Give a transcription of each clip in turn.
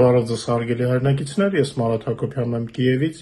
Բարև ձեզ հարգելի հայրենակիցներ, ես Մարատ Հակոբյանն եմ Կիևից։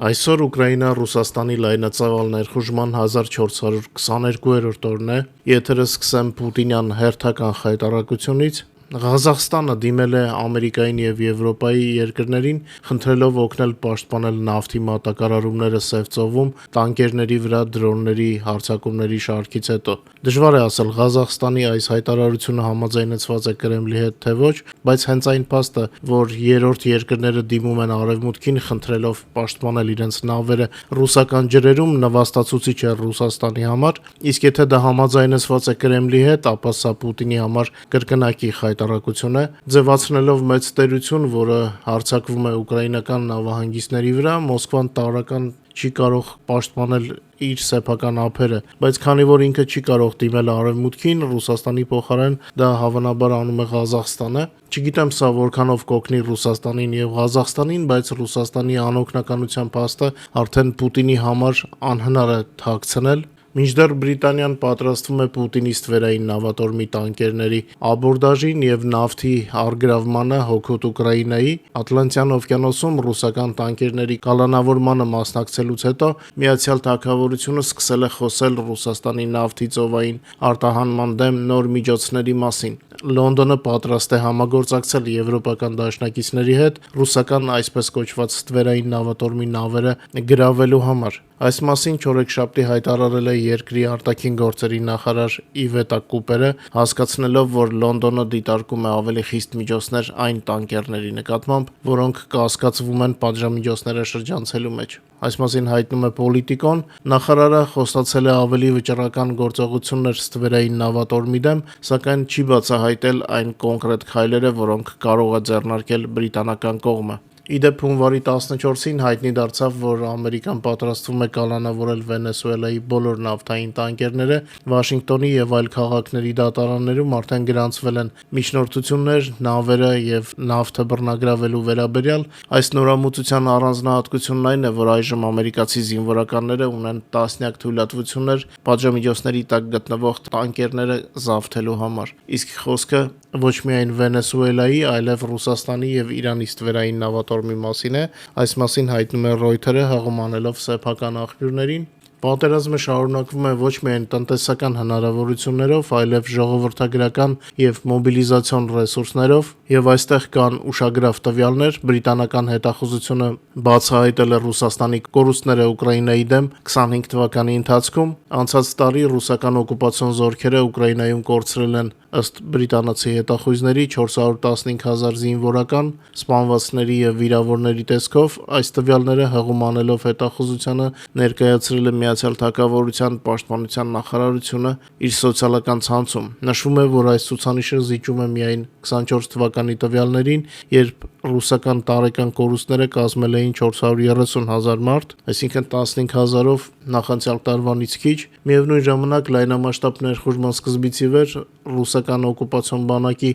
Այսօր Ուկրաինա-Ռուսաստանի լայնածավալ ներխուժման 1422-րդ օրն է, եթերը սկսեմ Պուտինյան հերթական խայտառակությունից։ Ղազախստանը դիմել է Ամերիկային և Եվրոպայի երկրներին, խնդրելով օգնել պաշտպանել նավթի մատակարարումները Սև ծովում տանկերների վրա դրոնների հարձակումների շարքից հետո։ Դժվար է ասել Ղազախստանի այս հայտարարությունը համաձայնեցված է Կրեմլի հետ թե ոչ, բայց հենց այն փաստը, որ երրորդ երկրները դիմում են Արևմուտքին, խնդրելով պաշտպանել իրենց նավերը ռուսական ջրերում, նվաստացուցիչ է Ռուսաստանի համար, իսկ եթե դա համաձայնեցված է Կրեմլի հետ, ապա սա Պուտինի համար կրկնակի հայտարարություն է, ձևացնելով մեծ տերություն, որը հարձակվում է ուկրաինական նավահանգիստների վրա, Մոսկվան տարրական չի կարող պաշտպանել իր սեփական ափերը, բայց քանի որ ինքը չի կարող դիմել Արևմուտքին, Ռուսաստանի փոխարեն դա հավանաբար անում է Ղազախստանը։ Չգիտեմ սա որքանով կօգնի Ռուսաստանին եւ Ղազախստանին, բայց Ռուսաստանի անօգնականության փաստը արդեն Պուտինի համար անհնար է թաքցնել։ Մինչդեռ Բրիտանիան պատրաստվում է Պուտինի ստվերային նավատորմի տանկերների աբորդաժին եւ նավթի առգրավմանը հօգուտ Ուկրաինայի, Ատլանտյան օվկիանոսում ռուսական տանկերների կալանավորմանը մասնակցելուց հետո Միացյալ Թագավորությունը սկսել է խոսել Ռուսաստանի նավթի ծովային արտահանման դեմ նոր միջոցների մասին։ Լոնդոնը պատրաստ է համագործակցել եվրոպական դաշնակիցների հետ ռուսական այսպես կոչված ստվերային նավատորմի նավերը գրավելու համար։ Այս մասին չորեքշաբթի հայտարարել է երկրի արտաքին գործերի նախարար Իվետա Կուպերը, հասկացնելով, որ Լոնդոնը դիտարկում է ավելի խիստ միջոցներ այն տանկերների նկատմամբ, որոնք կասկածվում են պատժամիջոցները շրջանցելու մեջ։ Այս մասին հայտնում է Պոլիտիկոն, նախարարը խոստացել է ավելի վճռական գործողություններ ստվերային նավատորմի դեմ, սակայն չի բացահայտել այն կոնկրետ քայլերը, որոնք կարող է ձեռնարկել բրիտանական կողմը։ Իդեպ հունվարի 14-ին հայտնի դարձավ, որ Ամերիկան պատրաստվում է կալանավորել Վենեսուելայի բոլոր նավթային տանկերները, Վաշինգտոնի եւ այլ քաղաքների դատարաններում արդեն գրանցվել են միջնորդություններ նավերը եւ նավթը բռնագրավելու վերաբերյալ։ Այս նորամուծության առանձնահատկությունն այն է, որ այժմ ամերիկացի զինվորականները ունեն տասնյակ թույլատվություններ պատժամիջոցների տակ գտնվող տանկերները զավթելու համար։ Իսկ խոսքը ոչ միայն Վենեսուելայի, այլև Ռուսաստանի եւ Իրանի ստվերային նավատորմի մասին է, այս մասին հայտնում է Reuters-ը հղում անելով սեփական աղբյուրներին։ Պատերազմը շարունակվում է ոչ միայն տնտեսական հնարավորություններով, այլև ժողովրդագրական եւ մոբիլիզացիոն ռեսուրսներով, եւ այստեղ կան ուշագրավ տվյալներ։ Բրիտանական հետախուզությունը բացահայտել է Ռուսաստանի կորուստները Ուկրաինայի դեմ 25 թվականի ընթացքում։ Անցած տարի ռուսական օկուպացիոն զորքերը Ուկրաինայում կորցրել են ըստ բրիտանացի հետախույզների 415,000 զինվորական, սպանվածների եւ վիրավորների տեսքով։ Այս տվյալները հղում անելով հետախուզությանը ներկայացրել է Միացյալ Թագավորության պաշտպանության նախարարությունը իր սոցիալական ցանցում։ Նշվում է, որ այս ցուցանիշը զիջում է միայն 24 թվականի տվյալներին, երբ ռուսական տարեկան կորուստները կազմել էին 430,000 մարդ, այսինքն 15,000-ով նախանցյալ տարվանից քիչ։ Միևնույն ժամանակ լայնամասշտաբ ներխուժման սկզբից ի վեր ռուսական օկուպացիոն բանակի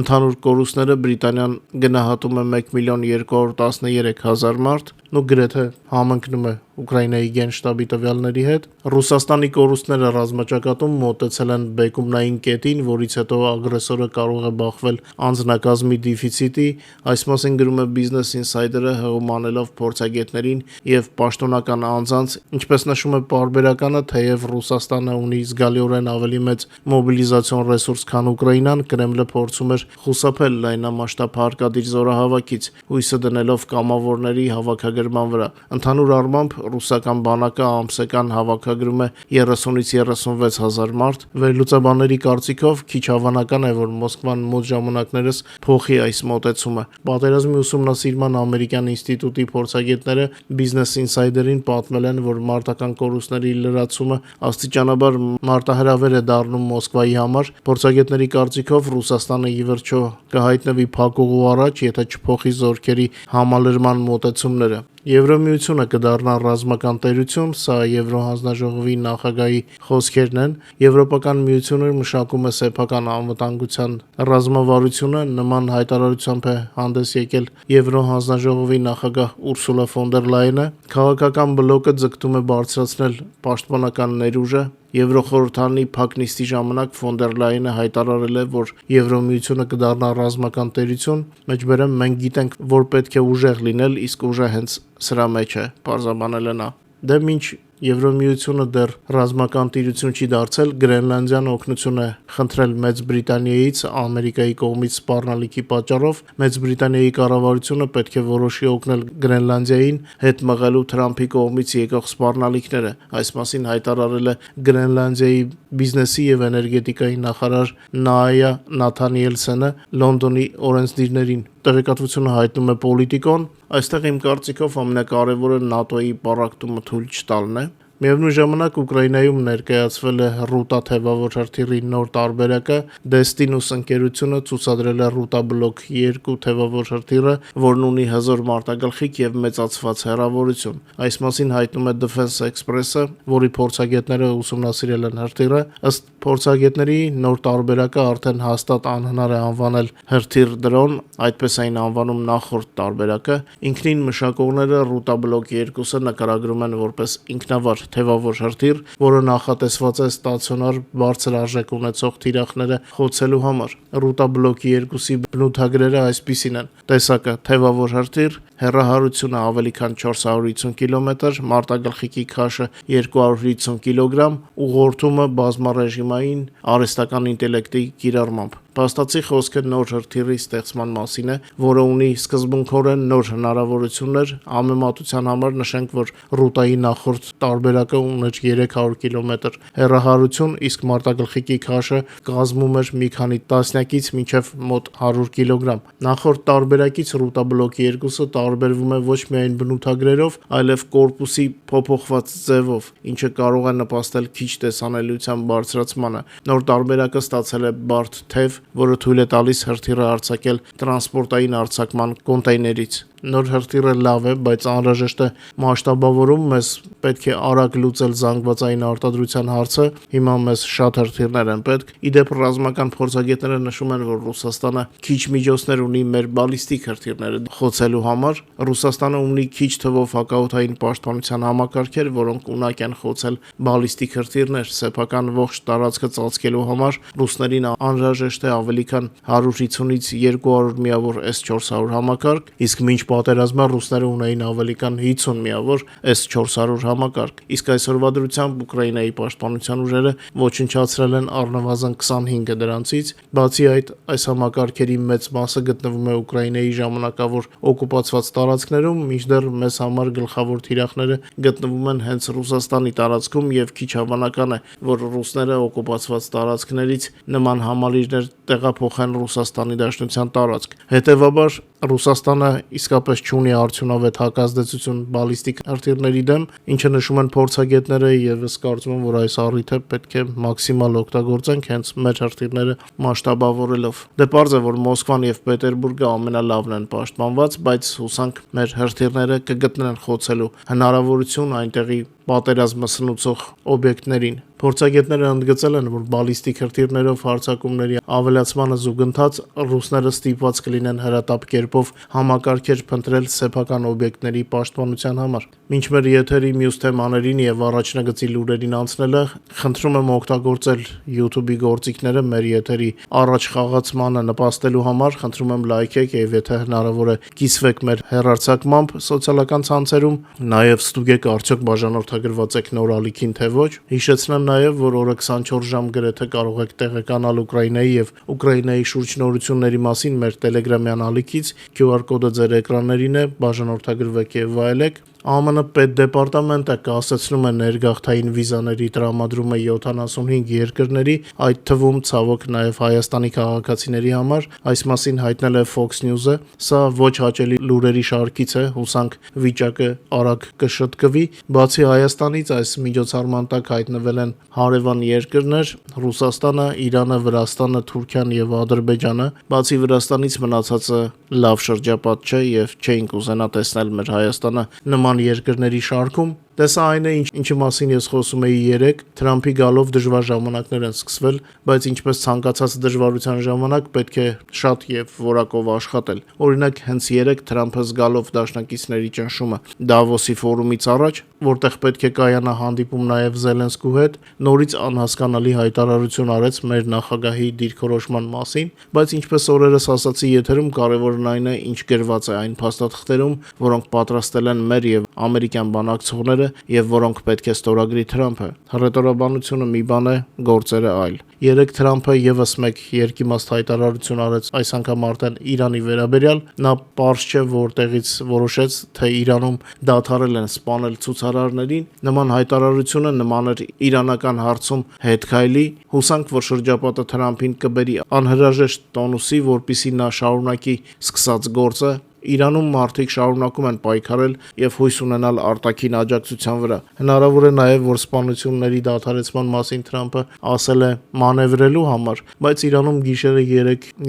ընդհանուր կորուստները Բրիտանիան գնահատում է 1,213,000 մարդ, գրեթե համընկնում է Ուկրաինայի գենշտաբի տվյալների հետ։ Ռուսաստանի կորուստները ռազմաճակատում մոտեցել են բեկումնային կետին, որից հետո ագրեսորը կարող է բախվել անձնակազմի դեֆիցիտի, այս մասին գրում է Business Insider-ը հղում անելով փորձագետներին եւ պաշտոնական անձանց, ինչպես նշում է պարբերականը, թեև Ռուսաստանը ունի զգալիորեն ավելի մեծ մոբիլիզացիոն ռեսուրս, քան Ուկրաինան, Կրեմլը փորձում էր խուսափել լայնամասշտաբ հարկադիր զորահավաքից, հույսը դնելով կամավորների հավաքագրման վրա։ Ընդհանուր առմամբ ռուսական բանակը ամսական հավաքագրում է 30-ից 36,000 մարդ։ Վերլուծաբանների կարծիքով քիչ հավանական է, որ Մոսկվան մոտ ժամանակներս փոխի այս մոտեցումը։ Պատերազմի ուսումնասիրման ամերիկյան ինստիտուտի փորձագետները Business Insider-ին պատմել են, որ մարտական կորուստների լրացումը աստիճանաբար մարտահրավեր է դառնում Մոսկվայի համար։ Փորձագետների կարծիքով Ռուսաստանը ի վերջո կհայտնվի փակուղու առաջ, եթե չփոխի զորքերի համալրման մոտեցումները։ Եվրոմիությունը կդառնա ռազմական տերություն, սա Եվրոհանձնաժողովի նախագահի խոսքերն են։ Եվրոպական միությունը մշակում է սեփական անվտանգության ռազմավարությունը, նման հայտարարությամբ է հանդես եկել Եվրոհանձնաժողովի նախագահ Ուրսուլա ֆոն դեր Լայենը։ Քաղաքական բլոկը ձգտում է բարձր բարձրացնել պաշտպանական ներուժը։ Եվրոխորհրդանի փակ նիստի ժամանակ ֆոն դեր Լայենը հայտարարել է, որ Եվրամիությունը կդառնա ռազմական տերություն, մեջբերեմ մենք գիտենք, որ պետք է ուժեղ լինել, իսկ ուժը հենց սրա մեջ է, պարզաբանել է նա։ Դե մինչ Եվրամիությունը դեռ ռազմական տիրություն չի դարձել, Գրենլանդիան օգնություն է խնդրել Մեծ Բրիտանիայից Ամերիկայի կողմից սպառնալիքի պատճառով։ Մեծ Բրիտանիայի կառավարությունը պետք է որոշի օգնել Գրենլանդիային հետ մղելու Թրամփի կողմից եկող սպառնալիքները։ Այս մասին հայտարարել է Գրենլանդիայի բիզնեսի եւ էներգետիկայի նախարար Նաայա Նաթանիելսենը Լոնդոնի օրենսդիրներին։ Տեղեկատվությունը հայտնում է Պոլիտիկոն։ Այստեղ իմ կարծիքով ամենակարևորը ՆԱՏՕ-ի պառակտումը թույլ չտալն է։ Միևնույն ժամանակ Ուկրաինայում ներկայացվել է Ռուտա թևավոր հրթիռի նոր տարբերակը։ Դեստինուս ընկերությունը ցուցադրել է Ռուտա բլոկ 2 թևավոր հրթիռը, որն ունի հզոր մարտագլխիկ եւ մեծացված հեռավորություն։ Այս մասին հայտնում է Defense Express-ը, որի փորձագետները ուսումնասիրել են հրթիռը։ Ըստ փորձագետների նոր տարբերակը արդեն հաստատ անհնար է անվանել հրթիռ դրոն, այդպես այն անվանում նախորդ տարբերակը։ Ինքնին մշակողները Ռուտա բլոկ 2-ը նկարագրում են որպես ինքնավար թևավոր հրթիռ, որը նախատեսված է ստացիոնար բարձր արժեք ունեցող թիրախները խոցելու համար։ Ռուտա բլոկ 2-ի բնութագրերը այսպիսին են. տեսակը թևավոր հրթիռ, հեռահարությունը ավելի քան 450 կմ, մարտագլխիկի քաշը 250 կգ, ուղղորդումը բազմառեժիմային արհեստական ինտելեկտի կիրառմամբ։ Փաստացի խոսքը նոր հրթիռի ստեղծման մասին է, որը ունի սկզբունքորեն նոր հնարավորություններ։ Ամեմատության համար նշենք, որ Ռուտայի նախորդ տարբերակը ուներ 300 կմ հեռահարություն, իսկ մարտագլխիկի քաշը կազմում էր մի քանի տասնյակից մինչև մոտ 100 կգ։ Նախորդ տարբերակից Ռուտա բլոկ 2-ը տարբերվում է ոչ միայն բնութագրերով, այլև կորպուսի փոփոխված ձևով, ինչը կարող է նպաստել քիչ տեսանելիության բարձրացմանը։ Նոր տարբերակը ստացել է բարդ թև, որը թույլ է տալիս հրթիռը արձակել տրանսպորտային արձակման կոնտեյներից։ Նոր հրթիռը լավ է, բայց անհրաժեշտ է մասշտաբավորում, մեզ պետք է արագ լուծել զանգվածային արտադրության հարցը, հիմա մեզ շատ հրթիռներ են պետք։ Իդեպ ռազմական փորձագետները նշում են, որ Ռուսաստանը քիչ միջոցներ ունի մեր բալիստիկ հրթիռները խոցելու համար։ Ռուսաստանը ունի քիչ թվով հակաօդային պաշտպանության համակարգեր, որոնք ունակ են խոցել բալիստիկ հրթիռներ։ Սեփական ողջ տարածքը ծածկելու համար ռուսներին անհրաժեշտ է ավելի քան 150-ից 200 միավոր S-400 համակարգ, իսկ մինչ պատերազմը ռուսները ունեին ավելի քան 50 միավոր S-400 համակարգ, իսկ այսօրվա դրությամբ Ուկրաինայի պաշտպանության ուժերը ոչնչացրել են առնվազն 25 դրանցից։ Բացի այդ, այս համակարգերի մեծ մասը գտնվում է Ուկրաինայի ժամանակավոր օկուպացված տարածքներում, մինչդեռ մեզ համար գլխավոր թիրախները գտնվում են հենց Ռուսաստանի տարածքում եւ քիչ հավանական է, որ ռուսները օկուպացված տարածքներից նման համալիրներ տեղափոխեն Ռուսաստանի Դաշնության տարածք։ Հետևաբար Ռուսաստանը իսկապես չունի արդյունավետ հակազդեցություն բալիստիկ հրթիռների դեմ, ինչը նշում են փորձագետները, եւ ես կարծում եմ, որ այս առիթը պետք է մաքսիմալ օգտագործենք հենց մեր հրթիռները մասշտաբավորելով։ Դե պարզ է, որ Մոսկվան եւ Պետերբուրգը ամենալավն են պաշտպանված, բայց հուսանք մեր հրթիռները կգտնեն խոցելու հնարավորություն այնտեղի պատերազմը սնուցող օբյեկտներին։ Փորձագետները ընդգծել են, որ բալիստիկ հրթիռներով հարձակումների ավելացմանը զուգընթաց ռուսները ստիպված կլինեն հրատապ կերպով համակարգեր փնտրել սեփական օբյեկտների պաշտպանության համար։ Մինչ մեր եթերի մյուս թեմաներին եւ առաջնագծի լուրերին անցնելը, խնդրում եմ օգտագործել YouTube-ի գործիքները մեր եթերի առաջ խաղացմանը նպաստելու համար, խնդրում եմ լայքեք եւ եթե հնարավոր է կիսվեք մեր հեռարձակմամբ սոցիալական ցանցերում, նաեւ ստուգեք արդյոք բաժանորդագրված եք նոր ալիքին թե ոչ։ Հիշեցնեմ նաև, որ օրը 24 ժամ գրեթե կարող եք տեղեկանալ Ուկրաինայի եւ Ուկրաինայի շուրջնորությունների մասին մեր Telegram-յան ալիքից, QR կոդը ձեր էկրաններին է, բաժանորդագրվեք եւ վայելեք։ ԱՄՆ պետդեպարտամենտը կասեցնում է ներգաղթային վիզաների տրամադրումը 75 երկրների, այդ թվում ցավոք նաև Հայաստանի քաղաքացիների համար, այս մասին հայտնել է Fox News-ը։ Սա ոչ հաճելի լուրերի շարքից է, հուսանք վիճակը արագ կշտկվի։ Բացի Հայաստանից այս միջոցառման տակ հայտնվել են հարևան երկրներ՝ Ռուսաստանը, Իրանը, Վրաստանը, Թուրքիան եւ Ադրբեջանը։ Բացի Վրաստանից մնացածը լավ շրջապատ չէ եւ չէինք ուզենա տեսնել մեր Հայաստանը նման երկրների շարքում։ Տեսա այն է, ինչի մասին ես խոսում էի երեկ, Թրամփի գալով դժվար ժամանակներ են սկսվել, բայց ինչպես ցանկացած դժվարության ժամանակ պետք է շատ եւ որակով աշխատել։ Օրինակ, հենց երեկ Թրամփը զգալով դաշնակիցների ճնշումը Դավոսի ֆորումից առաջ, որտեղ պետք է կայանա հանդիպում նաեւ Զելենսկու հետ, նորից անհասկանալի հայտարարություն արեց մեր նախագահի դիրքորոշման մասին, բայց ինչպես օրերս ասացի եթերում, կարևորն այն է, ինչ գրված է այն փաստաթղթերում, որոնք պատրաստել են մեր եւ ամերիկյան բանակցողները եւ որոնք պետք է ստորագրի Թրամփը։ Հռետորաբանությունը մի բան է, գործերը այլ։ Երեք Թրամփը եւս մեկ երկիմաստ հայտարարություն արեց, այս անգամ արդեն Իրանի վերաբերյալ, նա պարզ չէ որտեղից որոշեց, թե Իրանում դադարել են սպանել ցուցարարներին, նման հայտարարությունը նման էր իրանական հարցում հետ քայլի, հուսանք, որ շրջապատը Թրամփին կբերի անհրաժեշտ տոնուսի, որպիսի նա շարունակի սկսած գործը։ Իրանում մարդիկ շարունակում են պայքարել եւ հույս ունենալ արտաքին աջակցության վրա։ Հնարավոր է նաեւ, որ սպանությունների դադարեցման մասին Թրամփը ասել է մանևրելու համար, բայց Իրանում գիշերը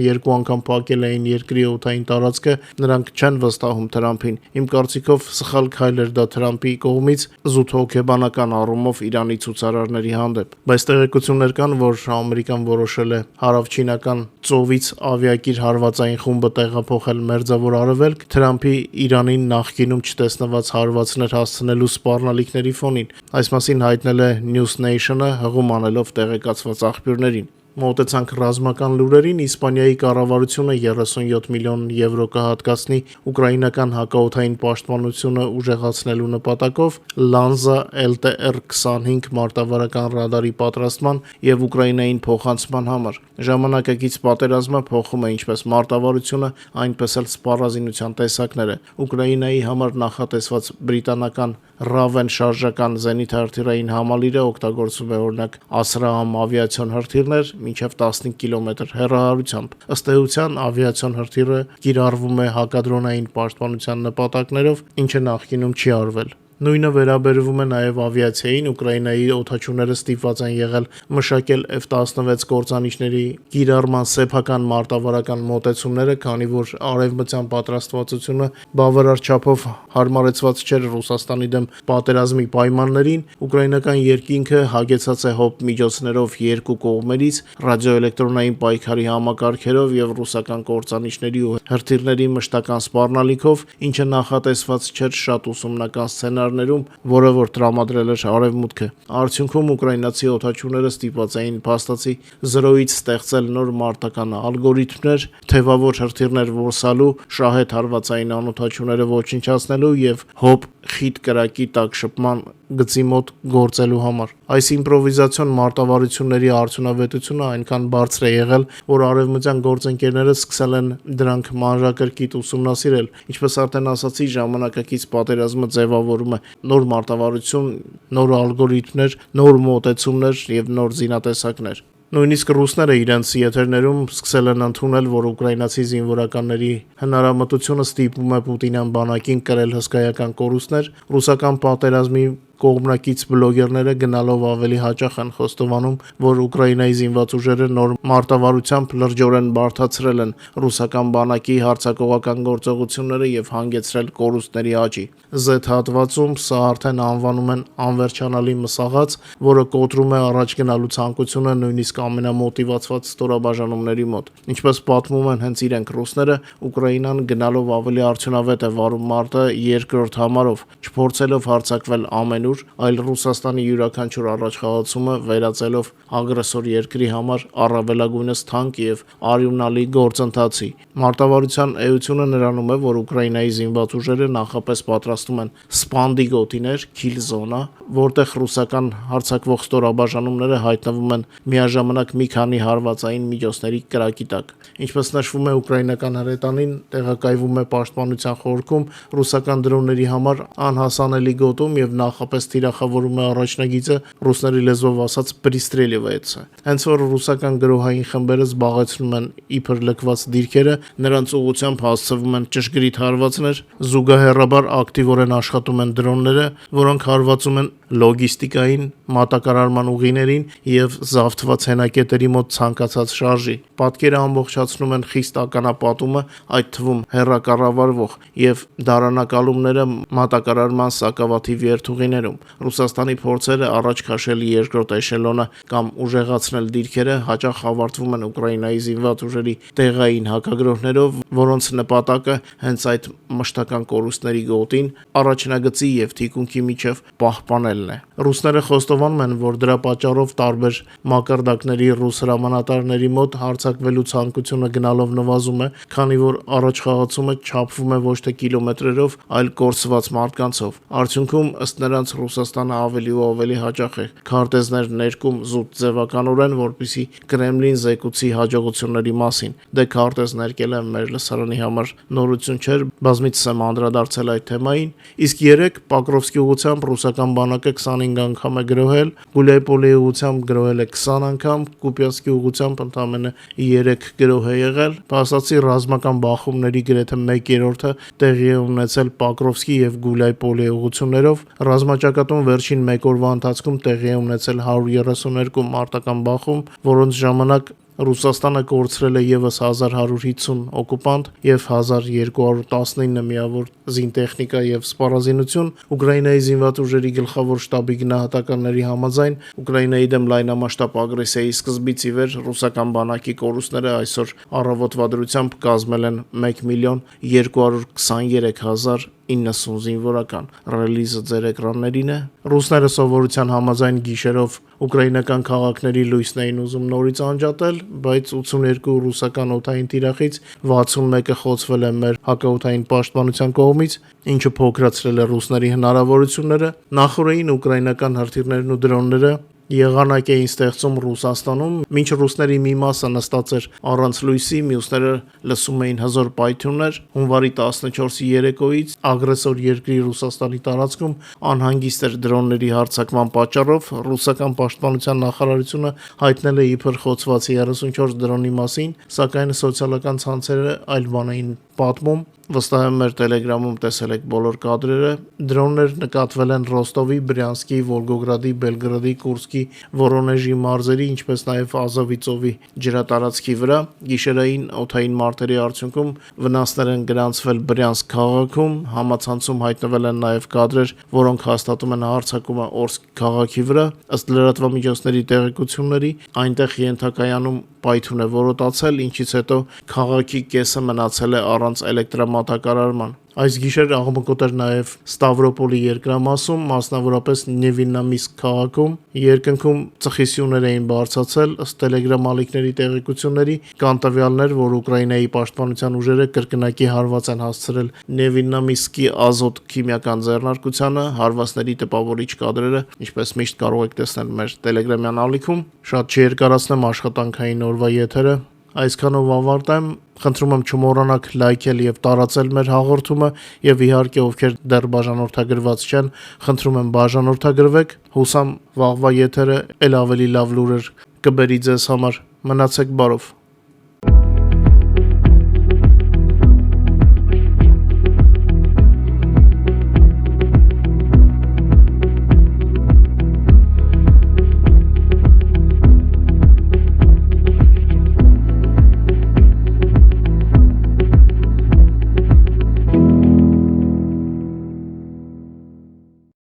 2 անգամ փակել էին երկրի օդային տարածքը, նրանք չեն վստահում Թրամփին։ Իմ կարծիքով սխալ քայլ էր դա Թրամփի կողմից զուտ հոգեբանական առումով Իրանի ցուցարարների հանդեպ։ Բայց տեղեկություններ կան, որ Ամերիկան որոշել է հարավչինական ծովից ավիակիր հարվածային խումբը տեղափոխել Մերձավոր Արևելք Թրամփի Իրանին նախկինում չտեսնված հարվածներ հասցնելու սպառնալիքների ֆոնին։ Այս մասին հայտնել է News Nation-ը հղում անելով տեղեկացված աղբյուրներին։ Մոտեցանք ռազմական լուրերին, Իսպանիայի կառավարությունը 37 միլիոն եվրո կհատկացնի ուկրաինական հակաօդային պաշտպանությունը ուժեղացնելու նպատակով Lanza LTR-25 մարտավարական ռադարի պատրաստման եւ Ուկրաինային փոխանցման համար։ Ժամանակակից պատերազմը փոխում է ինչպես մարտավարությունը, այնպես էլ սպառազինության տեսակները։ Ուկրաինայի համար նախատեսված բրիտանական Raven շարժական զենիթահրթիռային համալիրը օգտագործում է օրինակ Asram ավիացիոն հրթիռներ մինչև 15 կիլոմետր հեռահարությամբ։ Ըստ էության ավիացիոն հրթիռը կիրառվում է հակադրոնային պաշտպանության նպատակներով, ինչը նախկինում չի արվել։ Նույնը վերաբերվում է նաև ավիացիային, Ուկրաինայի օդաչուները ստիպված են եղել մշակել F-16 կործանիչների կիրառման սեփական մարտավարական մոտեցումները, քանի որ արևմտյան պատրաստվածությունը բավարար չափով հարմարեցված չէր Ռուսաստանի դեմ պատերազմի պայմաններին, ուկրաինական երկինքը հագեցած է հոբ միջոցներով երկու կողմերից, ռադիոէլեկտրոնային պայքարի համակարգերով եւ ռուսական կործանիչների ու հրթիռների մշտական սպառնալիքով, ինչը նախատեսված չէր շատ ուսումնական սցենարներում, որը որ տրամադրել էր Արևմուտքը։ Արդյունքում ուկրաինացի օդաչուները ստիպված էին փաստացի 0-ից ստեղծել նոր մարտական ալգորիթմներ, թևավոր հրթիռներ որսալու, շահեդ հարվածային անօդաչուները ոչնչացնելու եւ հոբ խիտ կրակի տակ շփման գծի մոտ գործելու համար։ Այս իմպրովիզացիոն մարտավարությունների արդյունավետությունը այնքան բարձր է եղել, որ արևմտյան գործընկերները սկսել են դրանք մանրակրկիտ ուսումնասիրել։ Ինչպես արդեն ասացի, ժամանակակից պատերազմը ձևավորում է նոր մարտավարություն, նոր ալգորիթմներ, նոր մոտեցումներ եւ նոր զինատեսակներ։ Նույնիսկ ռուսները իրենց եթերներում սկսել են ընդունել, որ ուկրաինացի զինվորականների հնարամտությունը ստիպում է Պուտինյան բանակին կրել հսկայական կորուստներ, ռուսական պատերազմի կողմնակից բլոգերները գնալով ավելի հաճախ են խոստովանում, որ Ուկրաինայի զինված ուժերը նոր մարտավարությամբ լրջորեն բարդացրել են ռուսական բանակի հարձակողական գործողությունները եւ հանգեցրել կորուստների աճի։ Z հատվածում սա արդեն անվանում են անվերջանալի մսաղաց, որը կոտրում է առաջ գնալու ցանկությունը նույնիսկ ամենամոտիվացված ստորաբաժանումների մոտ։ Ինչպես պատմում են հենց իրենք ռուսները, Ուկրաինան գնալով ավելի արդյունավետ է վարում մարտը երկրորդ համարով, չփորձելով հարձակվել ամենուր, այլ Ռուսաստանի յուրաքանչյուր առաջխաղացումը վերածելով ագրեսոր երկրի համար առավելագույնս թանկ եւ արյունալի գործընթացի։ Մարտավարության էությունը նրանում է, որ Ուկրաինայի զինված ուժերը նախապես պատրաստում են սպանդի գոտիներ, քիլ զոնա, որտեղ ռուսական հարձակվող ստորաբաժանումները հայտնվում են միաժամանակ մի քանի հարվածային միջոցների կրակի տակ։ Ինչպես նշվում է ուկրաինական հրետանին, տեղակայվում է պաշտպանության խորքում ռուսական դրոնների համար անհասանելի գոտում եւ նախապես թիրախավորում է առաջնագիծը ռուսների լեզվով ասած Պրիստրելիվայցը։ Հենց որ ռուսական գրոհային խմբերը զբաղեցնում են իբր լքված դիրքերը, նրանց ուղղությամբ հասցվում են ճշգրիտ հարվածներ, զուգահեռաբար ակտիվորեն աշխատում են դրոնները, որոնք հարվածում են լոգիստիկային, մատակարարման ուղիներին եւ զավթված հենակետերի մոտ ցանկացած շարժի։ Պատկերը ամբողջացնում են խիստ ականապատումը, այդ թվում հեռակառավարվող եւ դարանակալումները մատակարարման սակավաթիվ երթուղիներն երկրներում։ Ռուսաստանի փորձերը առաջ քաշել երկրորդ էշելոնը կամ ուժեղացնել դիրքերը հաճախ ավարտվում են Ուկրաինայի զինված ուժերի տեղային հակագրոհներով, որոնց նպատակը հենց այդ մշտական կորուստների գոտին առաջնագծի եւ թիկունքի միջև պահպանելն է։ Ռուսները խոստովանում են, որ դրա պատճառով տարբեր մակարդակների ռուս հրամանատարների մոտ հարձակվելու ցանկությունը գնալով նվազում է, քանի որ առաջխաղացումը չափվում է ոչ թե կիլոմետրերով, այլ կորսված մարդկանցով։ Արդյունքում, ըստ նրանց, Ռուսաստանը ավելի ու ավելի հաճախ է քարտեզներ ներկում զուտ ձևականորեն, որպեսզի Կրեմլին զեկուցի հաջողությունների մասին։ Դե քարտեզ ներկելը մեր լսարանի համար նորություն չէր, բազմիցս եմ անդրադարձել այդ թեմային, իսկ երեք Պոկրովսկի ուղղությամբ ռուսական բանակը 25 անգամ է գրոհել, Գուլայպոլի ուղղությամբ գրոհել է 20 անգամ, Կուպյանսկի ուղղությամբ ընդամենը 3 գրոհ է եղել։ Բացի ռազմական բախումների գրեթե 1/3-ը տեղի է ունեցել Պոկրովսկի եւ Գուլայպոլի ուղղություններով, ռազմաճակատում վերջին 1 օրվա ընթացքում տեղի է ունեցել 132 մարտական բախում, որոնց ժամանակ Ռուսաստանը կորցրել է եւս 1150 օկուպանտ եւ 1219 միավոր զինտեխնիկա եւ սպառազինություն։ Ուկրաինայի զինված ուժերի գլխավոր շտաբի գնահատականների համաձայն Ուկրաինայի դեմ լայնամասշտաբ ագրեսիայի սկզբից ի վեր ռուսական բանակի կորուստները այսօր առավոտվա դրությամբ կազմել են 1,223,090 զինվորական։ Ռելիզը ձեր էկրաններին է։ Ռուսները սովորության համաձայն գիշերով ուկրաինական քաղաքների լույսն էին ուզում նորից անջատել, բայց 82 ռուսական օդային թիրախից 61-ը խոցվել է մեր հակաօդային պաշտպանության կողմից, ինչը փոքրացրել է ռուսների հնարավորությունները։ Նախորդին ուկրաինական հրթիռներն ու դրոնները եղանակ էին ստեղծում Ռուսաստանում, մինչ ռուսների մի մասը նստած էր առանց լույսի, մյուսները լսում էին հզոր պայթյուններ։ Հունվարի 14-ի երեկոյից ագրեսոր երկրի Ռուսաստանի տարածքում անհանգիստ էր դրոնների հարձակման պատճառով։ Ռուսական պաշտպանության նախարարությունը հայտնել է իբր խոցված 34 դրոնի մասին, սակայն սոցիալական ցանցերը այլ բան էին պատմում։ Վստահ եմ մեր Telegram-ում տեսել եք բոլոր կադրերը։ Դրոններ նկատվել են Ռոստովի, Բրյանսկի, Վոլգոգրադի, Բելգրադի, Կուրսկի, Վորոնեժի մարզերի, ինչպես նաև Ազովի ծովի ջրատարածքի վրա։ Գիշերային օդային մարտերի արդյունքում վնասներ են գրանցվել Բրյանսկ քաղաքում, համացանցում հայտնվել են նաև կադրեր, որոնք հաստատում են հարձակումը Օրսկ քաղաքի վրա։ Ըստ լրատվամիջոցների տեղեկությունների, այնտեղ ենթակայանում պայթյուն է որոտացել, ինչից հետո քաղաքի կեսը մնացել է առանց էլեկտրամատակարարման։ Այս գիշեր աղմկոտ էր նաև Ստավրոպոլի երկրամասում, մասնավորապես Նևիննամիսկ քաղաքում։ Երկնքում ծխիսյուններ էին բարձրացել, ըստ Telegram ալիքների տեղեկությունների, կան տվյալներ, որ Ուկրաինայի պաշտպանության ուժերը կրկնակի հարված են հասցրել Նևիննամիսկի ազոտ քիմիական ձեռնարկությանը, հարվածների տպավորիչ կադրերը, ինչպես միշտ կարող եք տեսնել մեր Telegram-յան ալիքում։ Շատ չերկարացնեմ աշխատանքային օրվա եթերը, այսքանով ավարտեմ։ Խնդրում եմ չմոռանաք լայքել եւ տարածել մեր հաղորդումը եւ իհարկե ովքեր դեռ բաժանորդագրված չեն, խնդրում եմ բաժանորդագրվեք։ Հուսամ վաղվա եթերը ել ավելի լավ լուրեր կբերի ձեզ համար։ Մնացեք բարով։